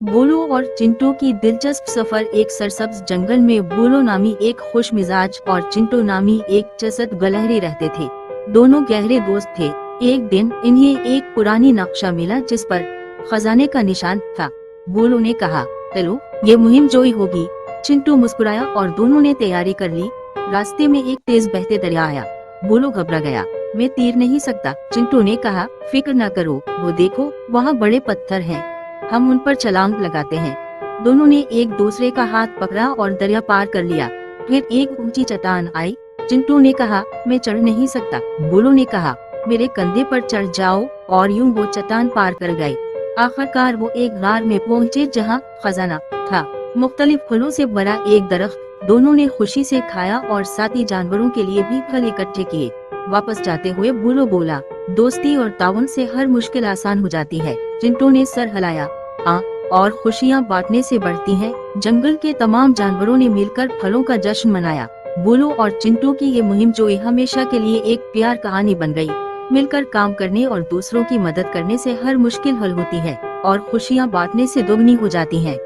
बोलो और चिंटू की दिलचस्प सफर। एक सरसब्ज जंगल में बोलो नामी एक खुश मिजाज और चिंटू नामी एक चसत गलहरी रहते थे। दोनों गहरे दोस्त थे। एक दिन इन्हें एक पुरानी नक्शा मिला जिस पर खजाने का निशान था। बोलो ने कहा, चलो ये मुहिम जोई होगी। चिंटू मुस्कुराया और दोनों ने तैयारी कर ली। रास्ते में एक तेज बहते दरिया आया। बोलो घबरा गया। मैं तीर नहीं सकता। चिंटू ने कहा, फिक्र न करो, वो देखो वहाँ बड़े पत्थर हैं, हम उन पर छलांग लगाते हैं। दोनों ने एक दूसरे का हाथ पकड़ा और दरिया पार कर लिया। फिर एक ऊंची चट्टान आई। चिंटू ने कहा, मैं चढ़ नहीं सकता। बोलो ने कहा, मेरे कंधे पर चढ़ जाओ, और यूं वो चट्टान पार कर गए। आखिरकार वो एक गार में पहुंचे जहां खजाना था, मुख्तलिफ फलों से भरा एक दरख्त। दोनों ने खुशी से खाया और साथी जानवरों के लिए भी फल इकट्ठे किए। वापस जाते हुए बोलो बोला, दोस्ती और ताउन से हर मुश्किल आसान हो जाती है। चिंटू ने सर हिलाया, हाँ, और खुशियाँ बांटने से बढ़ती हैं। जंगल के तमाम जानवरों ने मिलकर फलों का जश्न मनाया। बोलो और चिंटू की ये मुहिम जो हमेशा के लिए एक प्यार कहानी बन गई। मिलकर काम करने और दूसरों की मदद करने से हर मुश्किल हल होती है और खुशियाँ बांटने से दोगुनी हो जाती हैं।